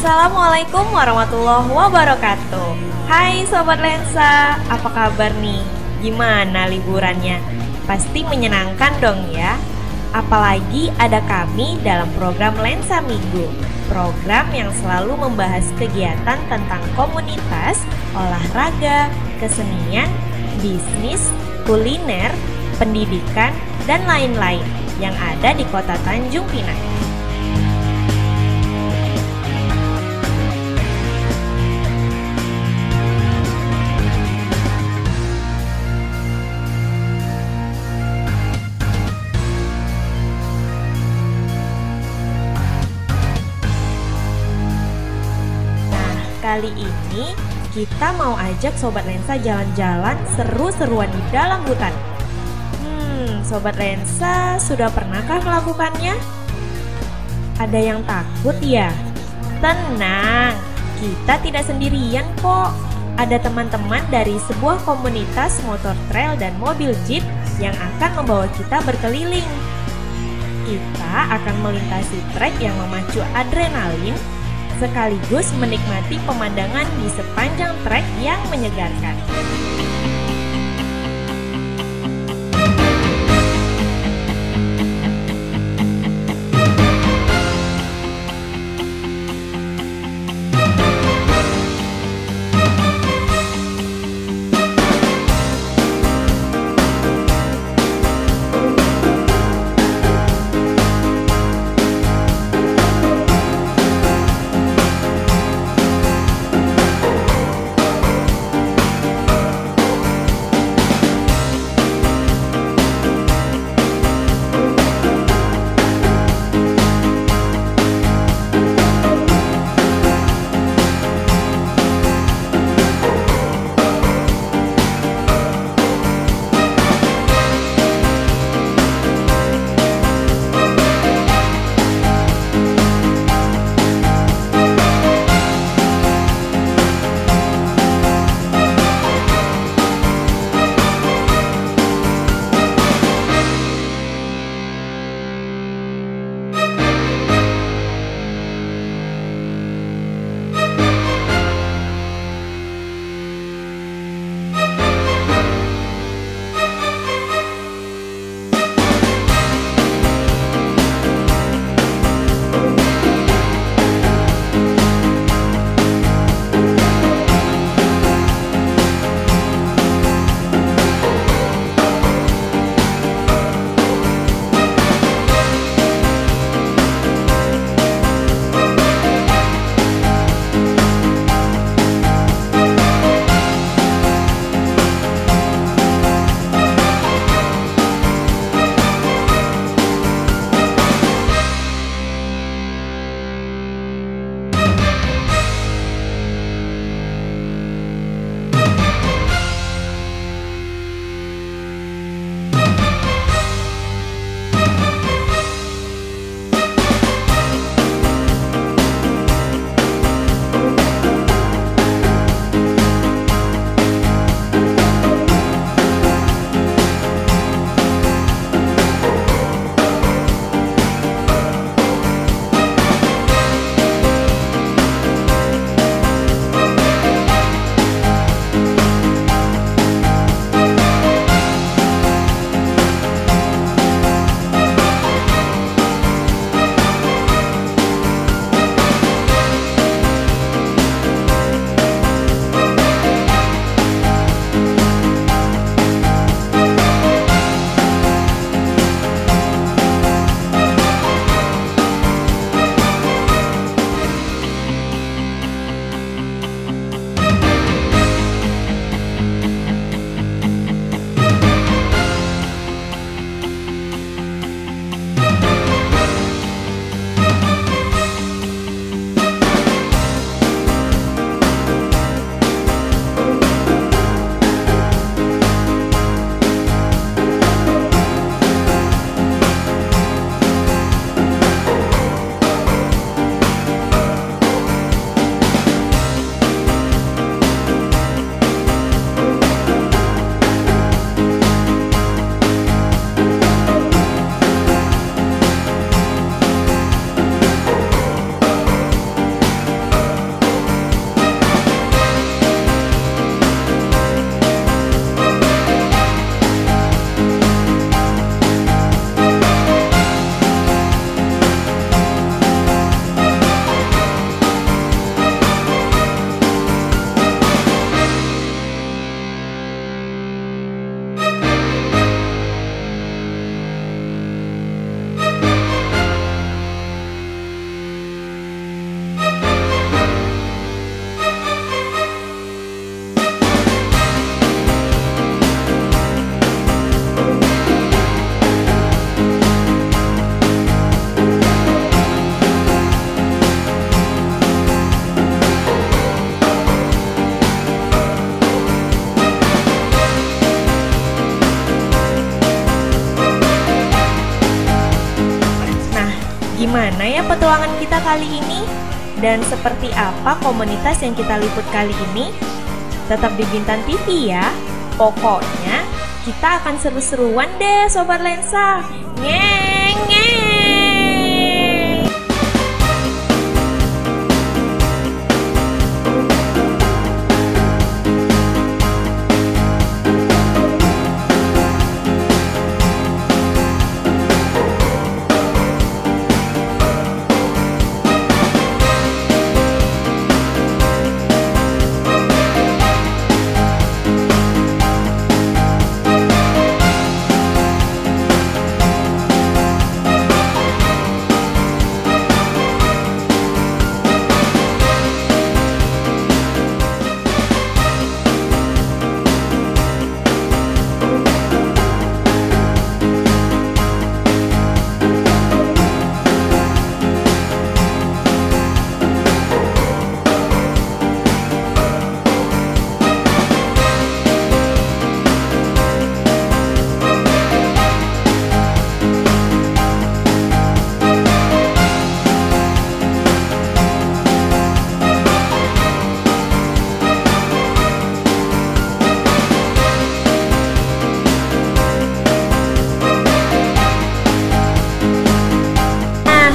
Assalamualaikum warahmatullahi wabarakatuh. Hai Sobat Lensa, apa kabar nih? Gimana liburannya? Pasti menyenangkan dong ya. Apalagi ada kami dalam program Lensa Minggu, program yang selalu membahas kegiatan tentang komunitas, olahraga, kesenian, bisnis, kuliner, pendidikan, dan lain-lain yang ada di kota Tanjung Pinang. Kali ini kita mau ajak Sobat Lensa jalan-jalan seru-seruan di dalam hutan. Sobat Lensa sudah pernahkah melakukannya? Ada yang takut ya? Tenang, kita tidak sendirian kok. Ada teman-teman dari sebuah komunitas motor trail dan mobil jeep yang akan membawa kita berkeliling. Kita akan melintasi trek yang memacu adrenalin, sekaligus menikmati pemandangan di sepanjang trek yang menyegarkan. Bagaimana ya petualangan kita kali ini? Dan seperti apa komunitas yang kita liput kali ini? Tetap di Bintang TV ya. Pokoknya kita akan seru-seruan deh Sobat Lensa. Ngeng ngeng.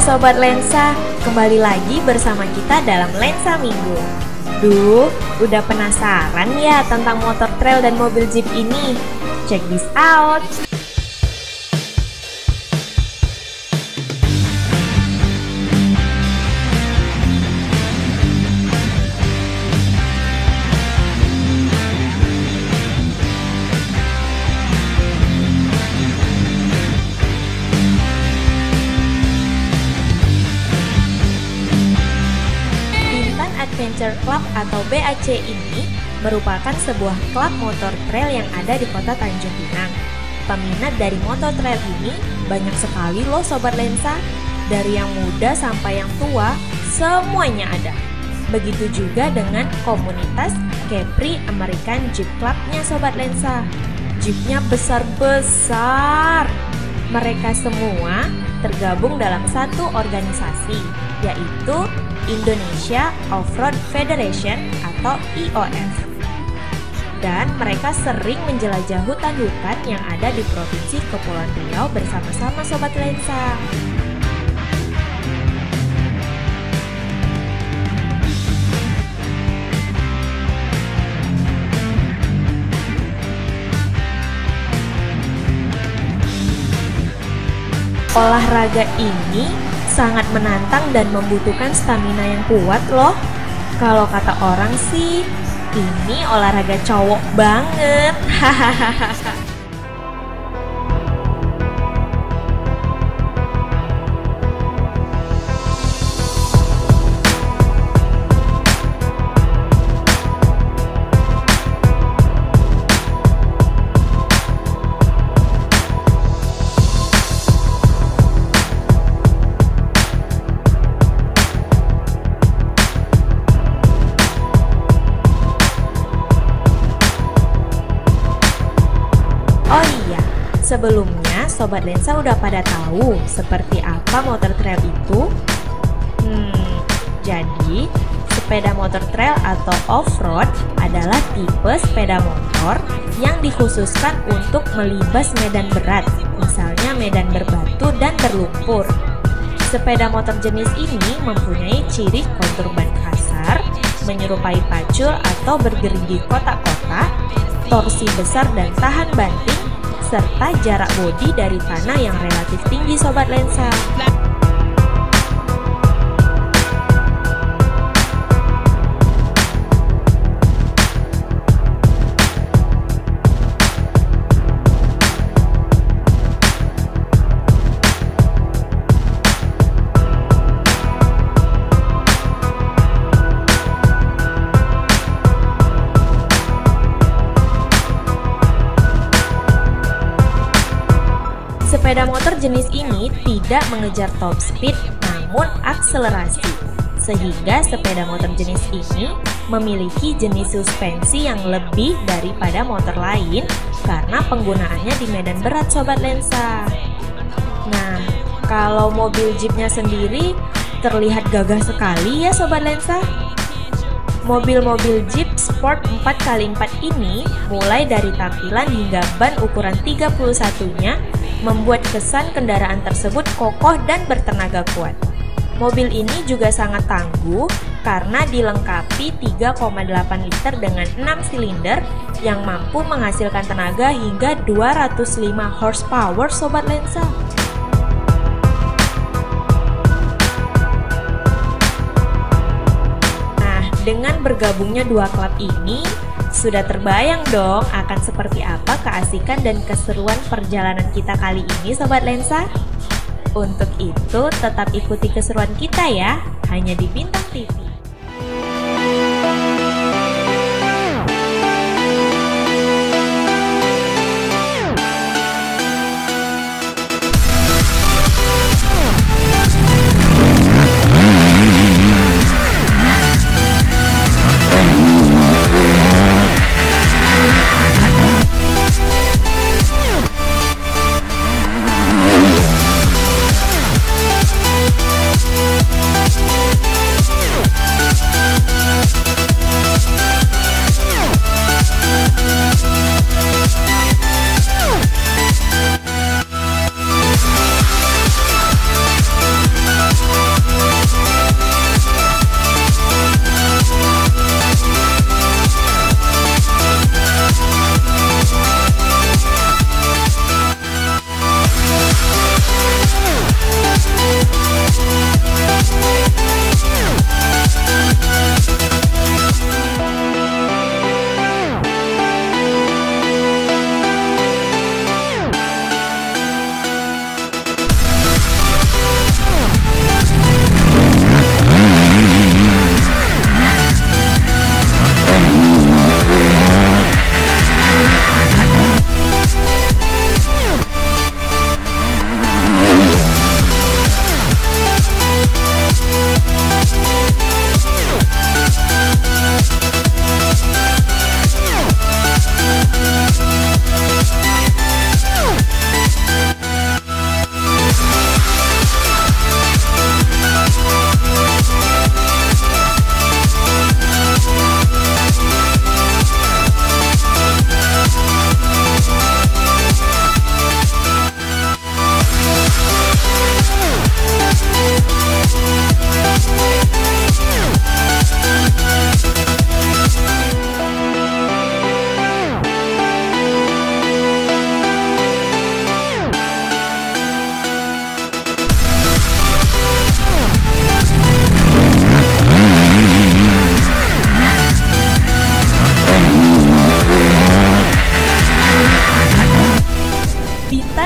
Sobat Lensa, kembali lagi bersama kita dalam Lensa Minggu. Duh, udah penasaran ya tentang motor trail dan mobil jeep ini? Check this out! Adventure Club atau BAC ini merupakan sebuah klub motor trail yang ada di kota Tanjung Pinang. Peminat dari motor trail ini banyak sekali loh Sobat Lensa. Dari yang muda sampai yang tua, semuanya ada. Begitu juga dengan komunitas Capri American Jeep Club-nya Sobat Lensa. Jeepnya besar-besar. Mereka semua tergabung dalam satu organisasi, yaitu Indonesia Off-Road Federation atau IOF. Dan mereka sering menjelajah hutan-hutan yang ada di Provinsi Kepulauan Riau bersama-sama Sobat Lensa. Olahraga ini sangat menantang dan membutuhkan stamina yang kuat loh. Kalau kata orang sih, ini olahraga cowok banget. Hahaha. Oh iya, sebelumnya Sobat Lensa udah pada tahu seperti apa motor trail itu? Jadi sepeda motor trail atau off-road adalah tipe sepeda motor yang dikhususkan untuk melibas medan berat, misalnya medan berbatu dan berlumpur. Sepeda motor jenis ini mempunyai ciri kontur ban kasar, menyerupai pacul atau bergerigi kotak-kotak, torsi besar dan tahan banting, serta jarak bodi dari tanah yang relatif tinggi Sobat Lensa. Sepeda motor jenis ini tidak mengejar top speed namun akselerasi, sehingga sepeda motor jenis ini memiliki jenis suspensi yang lebih daripada motor lain karena penggunaannya di medan berat Sobat Lensa. Nah, Kalau mobil Jeepnya sendiri terlihat gagah sekali ya Sobat Lensa. Mobil-mobil Jeep Sport 4x4 ini mulai dari tampilan hingga ban ukuran 31-nya membuat kesan kendaraan tersebut kokoh dan bertenaga kuat. Mobil ini juga sangat tangguh karena dilengkapi 3,8 liter dengan 6 silinder yang mampu menghasilkan tenaga hingga 205 horsepower Sobat Lensa. Dengan bergabungnya dua klub ini, sudah terbayang dong akan seperti apa keasikan dan keseruan perjalanan kita kali ini Sobat Lensa. Untuk itu, tetap ikuti keseruan kita ya, hanya di Bintang TV.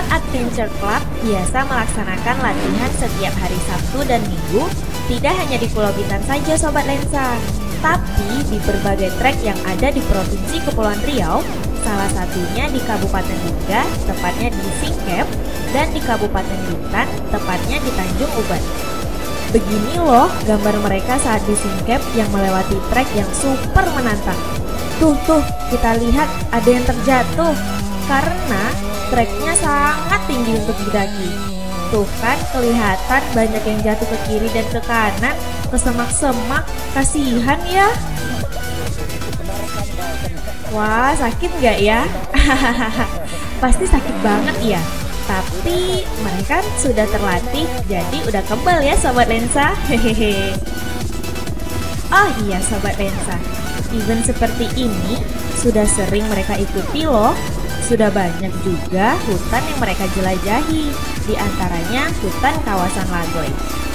Adventure Club biasa melaksanakan latihan setiap hari Sabtu dan Minggu, tidak hanya di Pulau Bintan saja Sobat Lensa, tapi di berbagai trek yang ada di Provinsi Kepulauan Riau, salah satunya di Kabupaten Duga, tepatnya di Singkep, dan di Kabupaten Bintan, tepatnya di Tanjung Uban. Begini loh gambar mereka saat di Singkep yang melewati trek yang super menantang. Tuh, kita lihat ada yang terjatuh karena treknya sangat tinggi untuk didaki. Tuh kan kelihatan banyak yang jatuh ke kiri dan ke kanan, ke semak-semak, kasihan ya. Wah, sakit nggak ya? Pasti sakit banget ya. Tapi mereka sudah terlatih, jadi udah kebal ya Sobat Lensa. Hehehe. Oh iya Sobat Lensa, event seperti ini sudah sering mereka ikuti loh. Sudah banyak juga hutan yang mereka jelajahi, di antaranya hutan kawasan Lagoy.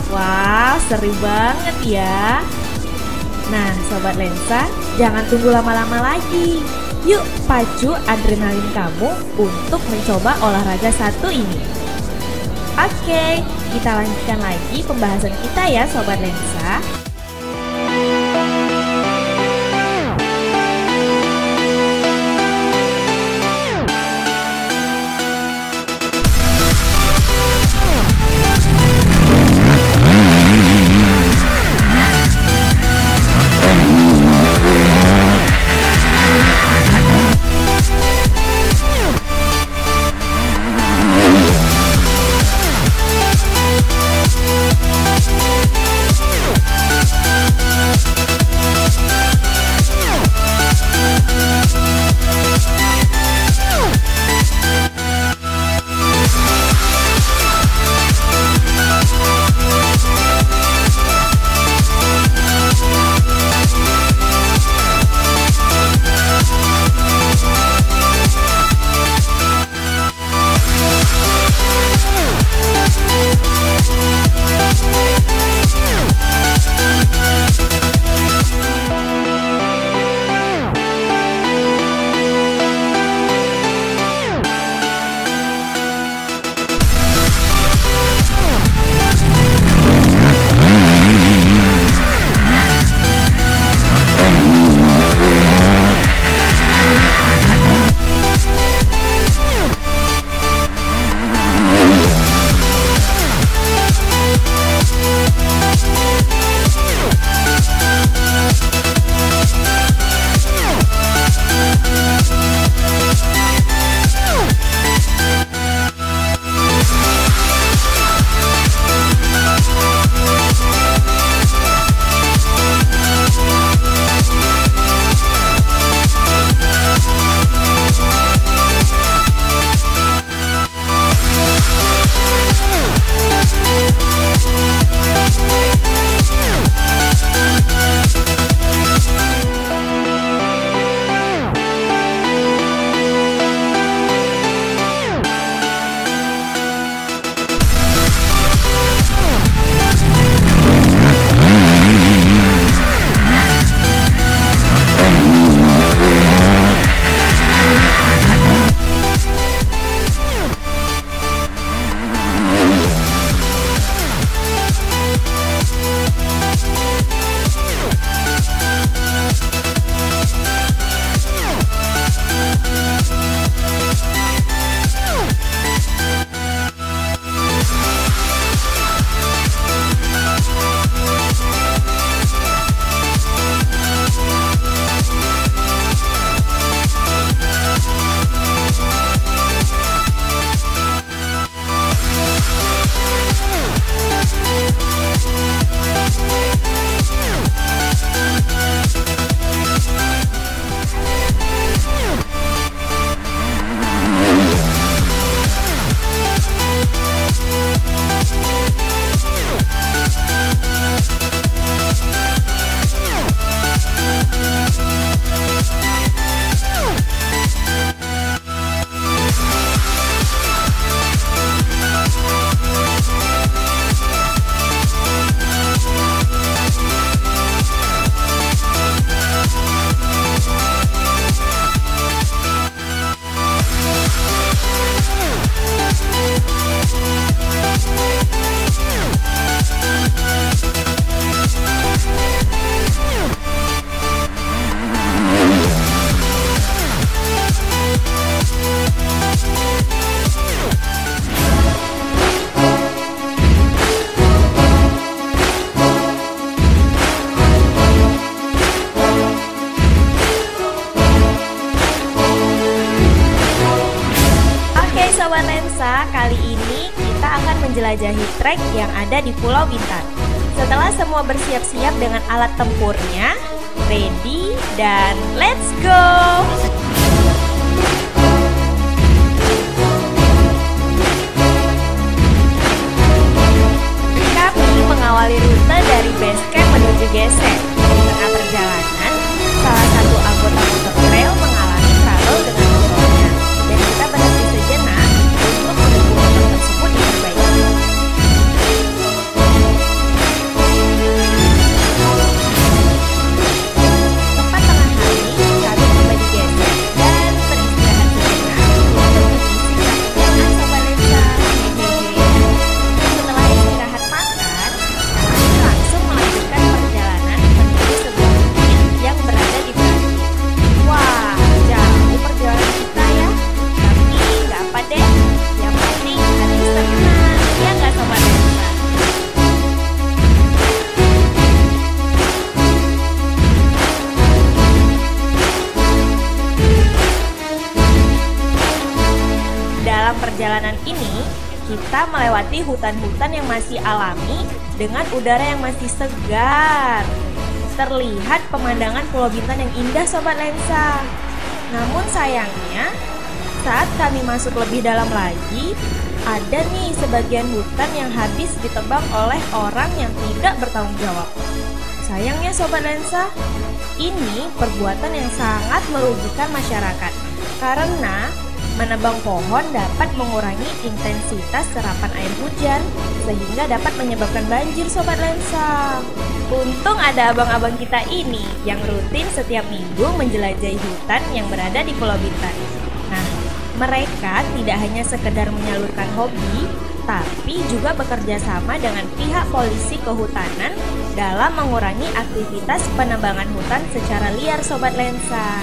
Wah, seru banget ya. Nah, Sobat Lensa, jangan tunggu lama-lama lagi. Yuk, pacu adrenalin kamu untuk mencoba olahraga satu ini. Oke, kita lanjutkan lagi pembahasan kita ya Sobat Lensa. trek yang ada di Pulau Bintan. Setelah semua bersiap-siap dengan alat tempurnya, ready dan let's go! Kami mengawali rute dari base camp menuju geser. Di tengah perjalanan, salah satu anggota motor trail mengalami trouble dengan motornya, dan kita berhenti sejenak untuk menunggu motor tersebut diperbaiki. Tepat tengah hari, kami tiba di geser dan beristirahat sejenak untuk mengisi kekuatan Sobat Lensa. Setelah istirahat makan, kami langsung melanjutkan perjalanan menuju sebuah bukit yang berada di bukit. Wah, jauh perjalanan kita ya. Tapi nggak apa deh, yang penting hati senang, ya nggak Sobat Lensa? Dalam perjalanan ini, kita melewati hutan-hutan yang masih alami dengan udara yang masih segar. Terlihat pemandangan Pulau Bintan yang indah Sobat Lensa. Namun sayangnya, saat kami masuk lebih dalam lagi, ada nih sebagian hutan yang habis ditebang oleh orang yang tidak bertanggung jawab. Sayangnya Sobat Lensa, ini perbuatan yang sangat merugikan masyarakat karena menebang pohon dapat mengurangi intensitas serapan air hujan sehingga dapat menyebabkan banjir Sobat Lensa. Untung ada abang-abang kita ini yang rutin setiap minggu menjelajahi hutan yang berada di Pulau Bintan. Nah, mereka tidak hanya sekedar menyalurkan hobi, tapi juga bekerja sama dengan pihak polisi kehutanan dalam mengurangi aktivitas penebangan hutan secara liar Sobat Lensa.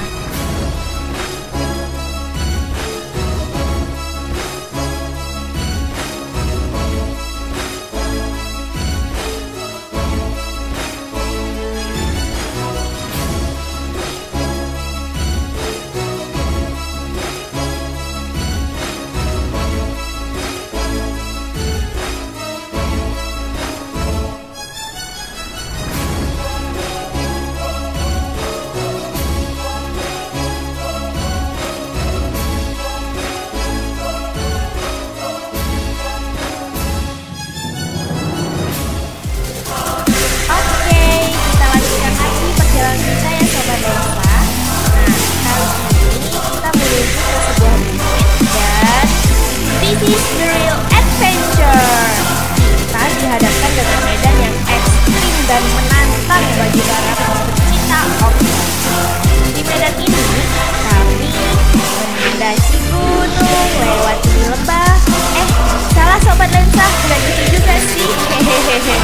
This is the real adventure. Kita dihadapkan dengan medan yang ekstrim dan menantang bagi para pecinta offroad. Di medan ini, kami mendaki gunung, lewati lembah. Salah Sobat Lensa, bukan gitu juga sih. Hehehe.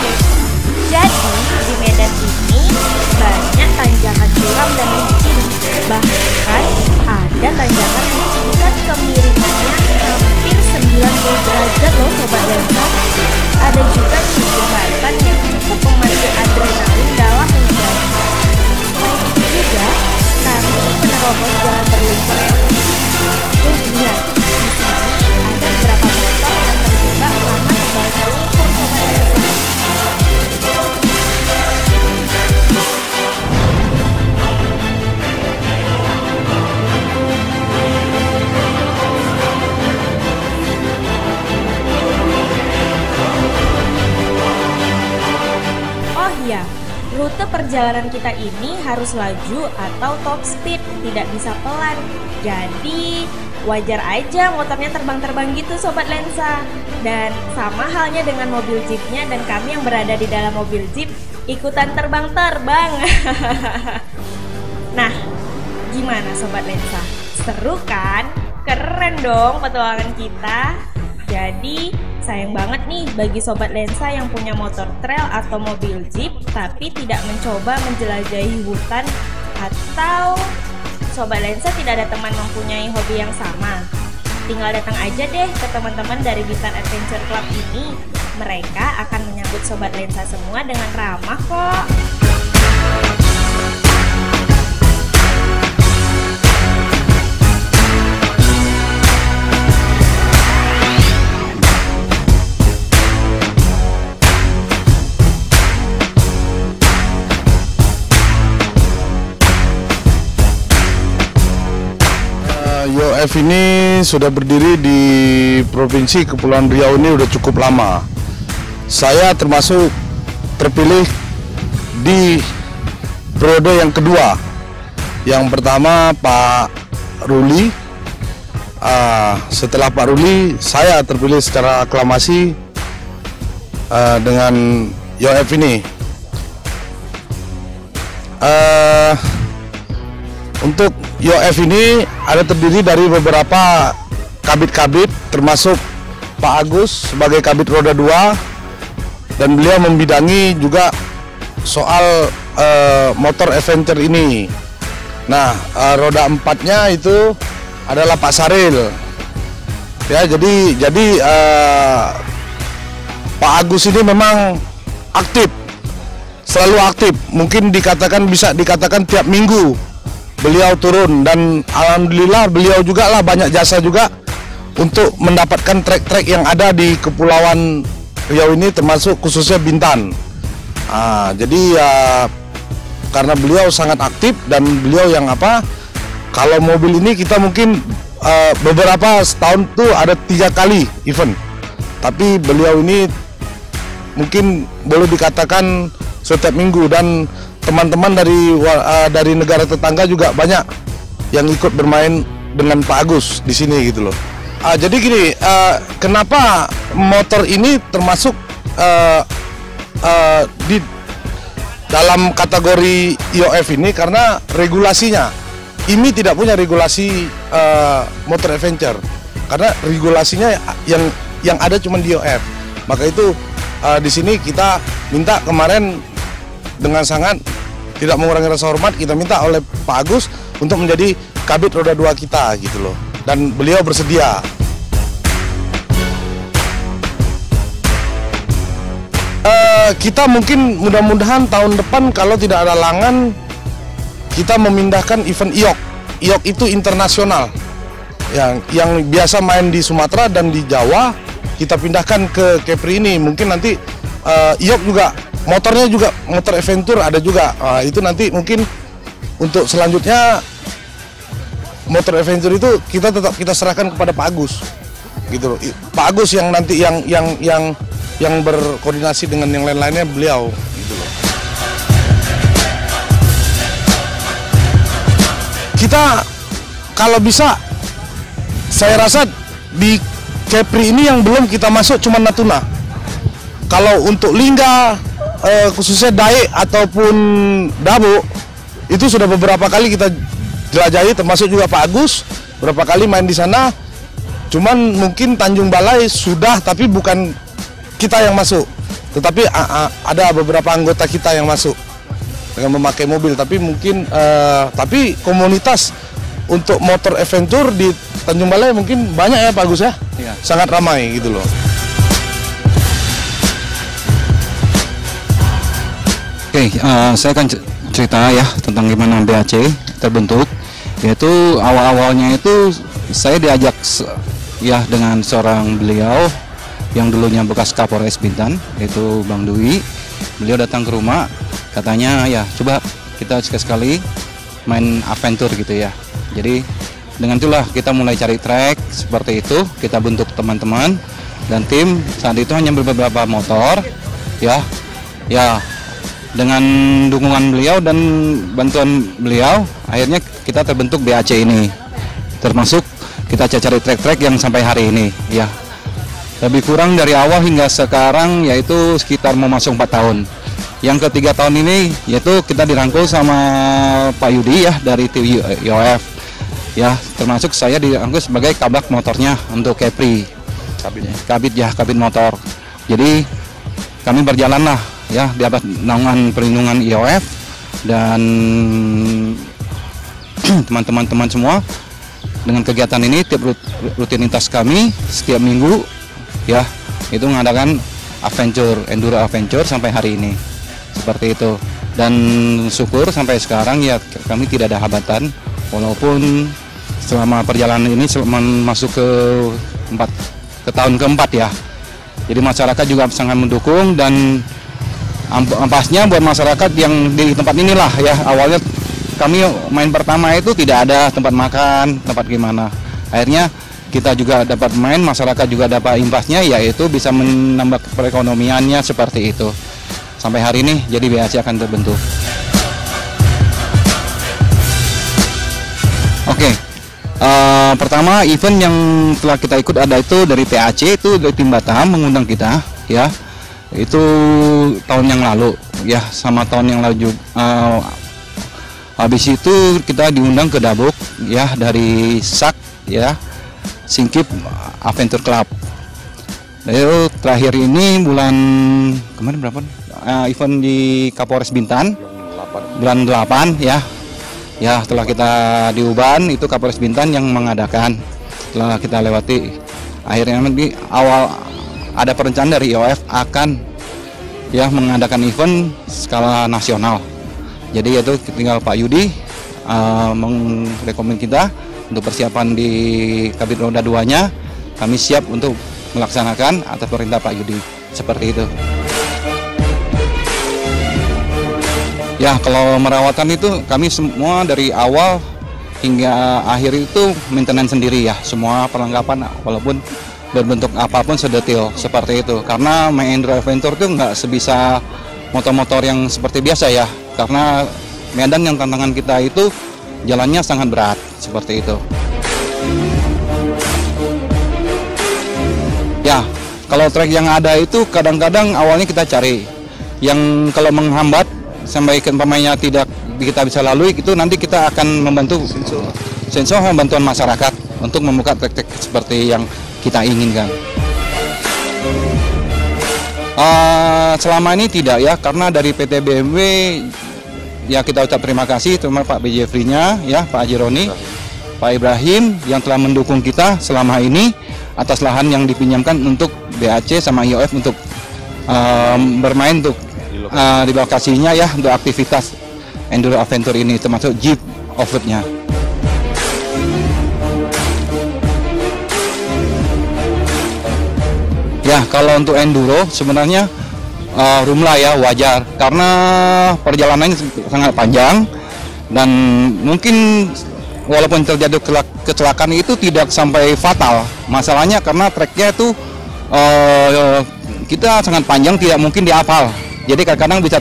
Jadi di medan ini banyak tanjakan curam dan licin. Bahkan ada tanjakan yang tingkat kemiringannya hampir 90 derajat loh Sobat Lensa. Ada juga jembatan yang cukup memacu adrenalin dalam menyeberangi. Selain itu juga kami menerobos jalan berlumpur yang unik. Tuh lihat, di sini ada beberapa motor yang terjebak karena tebalnya lumpur Sobat Lensa. Ya, rute perjalanan kita ini harus laju atau top speed, tidak bisa pelan. Jadi wajar aja motornya terbang-terbang gitu Sobat Lensa. Dan sama halnya dengan mobil jeepnya dan kami yang berada di dalam mobil jeep ikutan terbang-terbang. Nah, gimana Sobat Lensa? Seru kan? Keren dong petualangan kita. Jadi sayang banget nih bagi Sobat Lensa yang punya motor trail atau mobil jeep tapi tidak mencoba menjelajahi hutan, atau Sobat Lensa tidak ada teman mempunyai hobi yang sama. Tinggal datang aja deh ke teman-teman dari Bintan Adventure Club ini. Mereka akan menyambut Sobat Lensa semua dengan ramah kok. YOF ini sudah berdiri di Provinsi Kepulauan Riau ini udah cukup lama. Saya termasuk terpilih di periode yang kedua. Yang pertama Pak Ruli. Setelah Pak Ruli, saya terpilih secara aklamasi dengan YOF ini. Untuk YOF ini ada terdiri dari beberapa kabit-kabit, termasuk Pak Agus sebagai kabit roda 2, dan beliau membidangi juga soal motor adventure ini. Nah, roda 4-nya itu adalah Pak Saril. Ya, jadi Pak Agus ini memang aktif, selalu aktif. Mungkin bisa dikatakan tiap minggu beliau turun, dan alhamdulillah beliau juga lah banyak jasa juga untuk mendapatkan trek-trek yang ada di Kepulauan Riau ini, termasuk khususnya Bintan. Jadi karena beliau sangat aktif dan beliau yang kalau mobil ini kita mungkin beberapa setahun tuh ada 3 kali event, tapi beliau ini mungkin boleh dikatakan setiap minggu, dan teman-teman dari negara tetangga juga banyak yang ikut bermain dengan Pak Agus di sini gitu loh. Jadi gini, kenapa motor ini termasuk di dalam kategori YOF ini? Karena regulasinya, IMI tidak punya regulasi motor adventure, karena regulasinya yang ada cuma di YOF. Maka itu di sini kita minta kemarin dengan sangat tidak mengurangi rasa hormat, kita minta oleh Pak Agus untuk menjadi kabit roda 2 kita gitu loh, dan beliau bersedia. Kita mungkin mudah-mudahan tahun depan kalau tidak ada halangan, kita memindahkan event IOC. IOC itu internasional, yang biasa main di Sumatera dan di Jawa, kita pindahkan ke Kepri ini. Mungkin nanti IOC juga motornya juga motor adventure ada juga. Itu nanti mungkin untuk selanjutnya motor adventure itu kita serahkan kepada Pak Agus gitu loh. Pak Agus yang nanti yang berkoordinasi dengan yang lain-lainnya, beliau gitu loh. Kita kalau bisa, saya rasa di Kepri ini yang belum kita masuk cuma Natuna. Kalau untuk Lingga, khususnya Dae ataupun Dabo, itu sudah beberapa kali kita jelajahi, termasuk juga Pak Agus beberapa kali main di sana. Cuman mungkin Tanjung Balai sudah, tapi bukan kita yang masuk, tetapi ada beberapa anggota kita yang masuk dengan memakai mobil. Tapi mungkin tapi komunitas untuk motor adventure di Tanjung Balai mungkin banyak ya Pak Agus ya, sangat ramai gitu loh. Oke, saya akan cerita ya tentang gimana BAC terbentuk. Yaitu awal-awalnya itu saya diajak ya dengan seorang beliau yang dulunya bekas Kapolres Bintan, yaitu Bang Dwi. Beliau datang ke rumah, katanya ya coba kita sekali-sekali main adventure gitu ya. Jadi dengan itulah kita mulai cari track seperti itu, kita bentuk teman-teman dan tim. Saat itu hanya beberapa motor ya. Dengan dukungan beliau dan bantuan beliau, akhirnya kita terbentuk BAC ini. Termasuk kita cari trek-trek yang sampai hari ini ya. Lebih kurang dari awal hingga sekarang, yaitu sekitar mau masuk 4 tahun. Yang ke-3 tahun ini yaitu kita dirangkul sama Pak Yudi ya dari tim YOF. Ya, termasuk saya dirangkul sebagai kabak motornya untuk Kepri. Kabit motor. Jadi kami berjalan lah ya di atas naungan perlindungan IOF dan teman-teman semua. Dengan kegiatan ini, tiap rutinitas kami setiap minggu ya itu mengadakan enduro adventure sampai hari ini seperti itu. Dan syukur sampai sekarang ya kami tidak ada hambatan, walaupun selama perjalanan ini masuk ke tahun keempat ya. Jadi masyarakat juga sangat mendukung, dan ampasnya buat masyarakat yang di tempat inilah ya. Awalnya kami main pertama itu tidak ada tempat makan, tempat gimana. Akhirnya kita juga dapat main, masyarakat juga dapat imbasnya, yaitu bisa menambah perekonomiannya seperti itu. Sampai hari ini jadi BAC akan terbentuk. Oke, pertama event yang telah kita ikut ada itu dari PAC, itu dari tim Batam mengundang kita, ya. Itu tahun yang lalu, ya, sama tahun yang lalu juga. Habis itu kita diundang ke Dabuk, ya, dari SAK, ya, Singkip Adventure Club. Lalu terakhir ini bulan kemarin berapa? Event di Kapolres Bintan bulan 8, ya. Ya, setelah kita di Uban itu Kapolres Bintan yang mengadakan. Setelah kita lewati, akhirnya nanti awal ada perencanaan dari IOF akan ya mengadakan event skala nasional. Jadi itu tinggal Pak Yudi merekomend kita untuk persiapan di Kabit Roda 2-nya, kami siap untuk melaksanakan atas perintah Pak Yudi, seperti itu. Ya, kalau merawatan itu kami semua dari awal hingga akhir itu maintenance sendiri ya, semua perlengkapan walaupun berbentuk apapun sedetail seperti itu. Karena main Enduro Adventure itu nggak sebisa motor-motor yang seperti biasa ya, karena medan yang tantangan kita itu jalannya sangat berat, seperti itu. Ya, kalau trek yang ada itu kadang-kadang awalnya kita cari yang kalau menghambat sampai ke pemainnya tidak kita bisa lalui, itu nanti kita akan membantu sensor bantuan masyarakat untuk membuka trek-trek seperti yang kita inginkan. Selama ini tidak ya, karena dari PT BMW ya kita ucap terima kasih terima Pak B. Jeffrey-nya, ya Pak Jironi, Pak Ibrahim yang telah mendukung kita selama ini atas lahan yang dipinjamkan untuk BAC sama IOF untuk bermain untuk di lokasinya ya, untuk aktivitas Enduro Adventure ini termasuk Jeep off-road-nya. Ya, kalau untuk enduro sebenarnya rumlah ya, wajar karena perjalanannya sangat panjang dan mungkin walaupun terjadi kecelakaan itu tidak sampai fatal. Masalahnya karena treknya itu kita sangat panjang, tidak mungkin dihafal. Jadi kadang-kadang bisa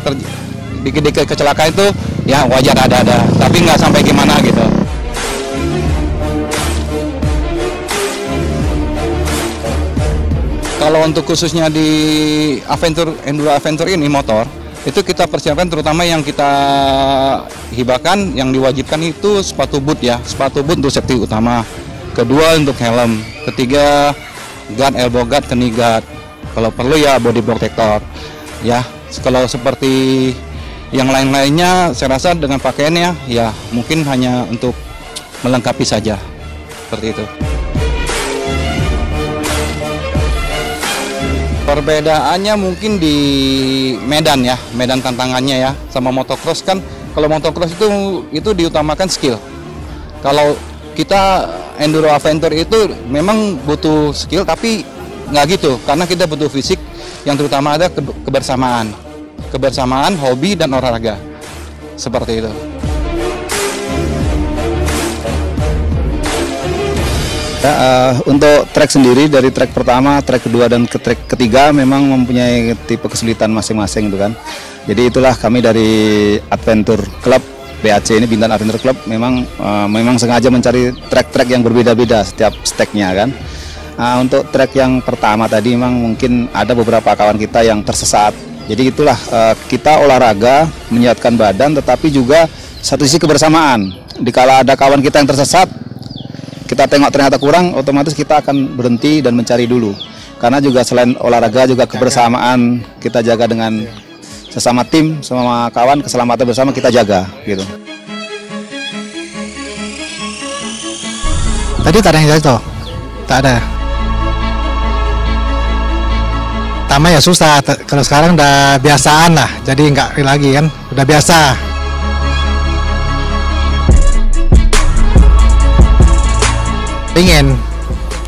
dikit-dikit kecelakaan itu ya wajar ada, tapi nggak sampai gimana gitu. Kalau untuk khususnya di Enduro Adventure ini motor, itu kita persiapkan terutama yang kita hibahkan, yang diwajibkan itu sepatu boot ya, sepatu boot untuk safety utama. Kedua untuk helm, ketiga guard, elbow guard, knee guard. Kalau perlu ya body protector. Ya, kalau seperti yang lain-lainnya saya rasa dengan pakaiannya ya mungkin hanya untuk melengkapi saja. Seperti itu. Perbedaannya mungkin di medan ya, medan tantangannya ya, sama motocross kan. Kalau motocross itu diutamakan skill. Kalau kita Enduro Adventure itu memang butuh skill, tapi nggak gitu, karena kita butuh fisik yang terutama ada kebersamaan, hobi dan olahraga, seperti itu. Untuk trek sendiri dari trek pertama, trek kedua dan ke trek ketiga memang mempunyai tipe kesulitan masing-masing itu kan. Jadi itulah kami dari Adventure Club BAC ini, Bintan Adventure Club, memang sengaja mencari trek-trek yang berbeda-beda setiap steknya kan. Untuk trek yang pertama tadi memang mungkin ada beberapa kawan kita yang tersesat. Jadi itulah kita olahraga menyehatkan badan, tetapi juga satu sisi kebersamaan. Dikala ada kawan kita yang tersesat, kita tengok ternyata kurang, otomatis kita akan berhenti dan mencari dulu. Karena juga selain olahraga juga kebersamaan kita jaga dengan sesama tim, sama kawan, keselamatan bersama kita jaga gitu. Tadi tak ada yang jatuh, tak ada. Pertama ya susah, kalau sekarang udah biasaan lah, jadi nggak lagi kan, udah biasa.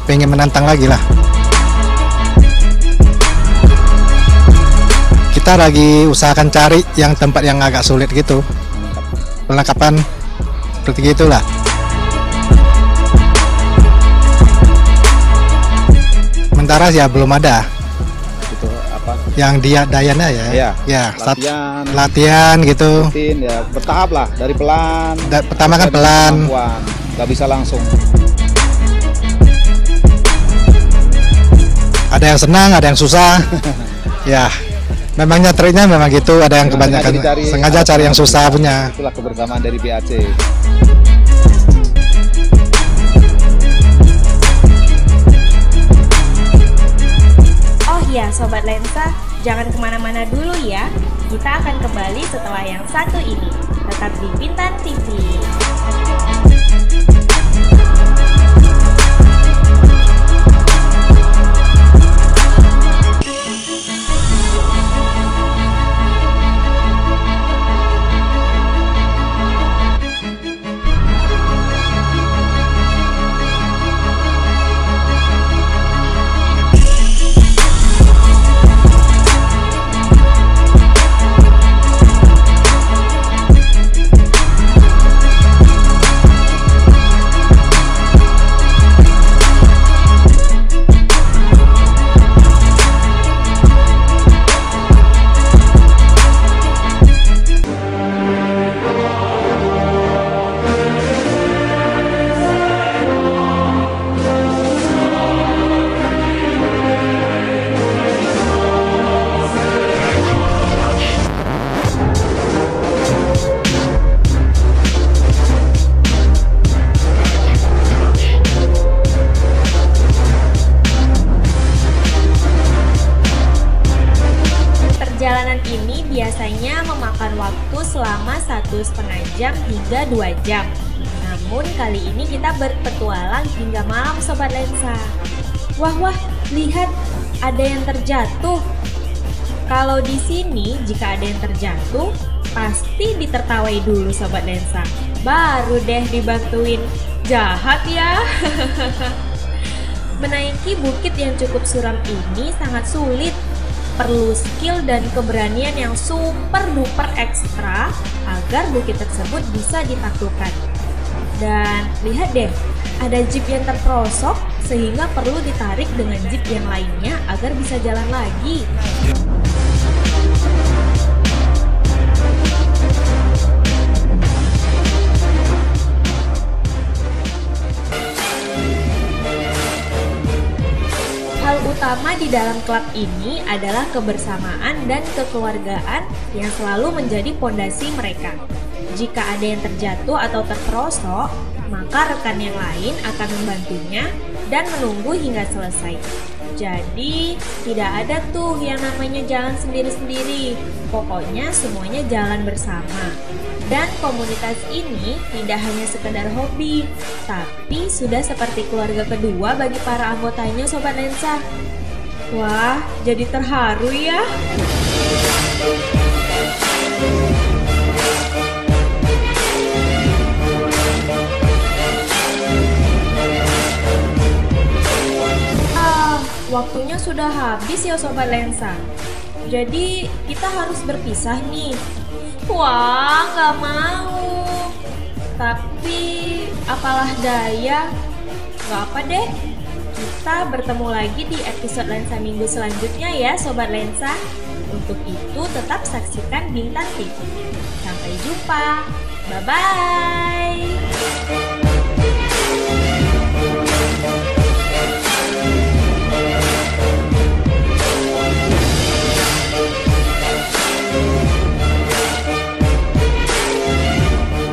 Pengen menantang lagi lah. Kita lagi usahakan cari yang tempat yang agak sulit gitu, perlengkapan seperti gitulah. sementara ya belum ada. Itu apa? Yang dia Dayana ya. Iya. Ya, Latihan gitu. rutin ya, bertahap lah, dari pelan. Pertama kan pelan. Nggak bisa langsung. Ada yang senang, ada yang susah. Ya, memangnya triknya memang gitu. Ada yang kebanyakan sengaja cari yang susah punya. Itulah kebersamaan dari BAC. Oh ya, Sobat Lensa, jangan kemana-mana dulu ya. Kita akan kembali setelah yang satu ini. Tetap di Bintan TV. Perjalanan ini biasanya memakan waktu selama 1,5 jam hingga 2 jam. Namun kali ini kita berpetualang hingga malam Sobat Lensa. Wah, lihat, ada yang terjatuh. Kalau di sini jika ada yang terjatuh, pasti ditertawai dulu Sobat Lensa. Baru deh dibantuin. Jahat ya. Menaiki bukit yang cukup suram ini sangat sulit. Perlu skill dan keberanian yang super duper ekstra agar bukit tersebut bisa ditaklukkan. Dan lihat deh, ada jeep yang terperosok sehingga perlu ditarik dengan jeep yang lainnya agar bisa jalan lagi. Hal utama di dalam klub ini adalah kebersamaan dan kekeluargaan yang selalu menjadi pondasi mereka. Jika ada yang terjatuh atau terperosok, maka rekan yang lain akan membantunya dan menunggu hingga selesai. Jadi, tidak ada tuh yang namanya jalan sendiri-sendiri. Pokoknya semuanya jalan bersama. Dan komunitas ini tidak hanya sekedar hobi, tapi sudah seperti keluarga kedua bagi para anggotanya Sobat Lensa. Wah, jadi terharu ya. Waktunya sudah habis ya Sobat Lensa. Jadi kita harus berpisah nih. Wah, nggak mau. Tapi apalah daya. Nggak apa deh. Kita bertemu lagi di episode Lensa Minggu selanjutnya ya Sobat Lensa. Untuk itu tetap saksikan Bintan TV. Sampai jumpa. Bye-bye.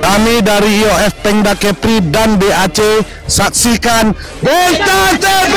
Kami dari IOF Pengda Kepri dan BAC saksikan Bintan TV.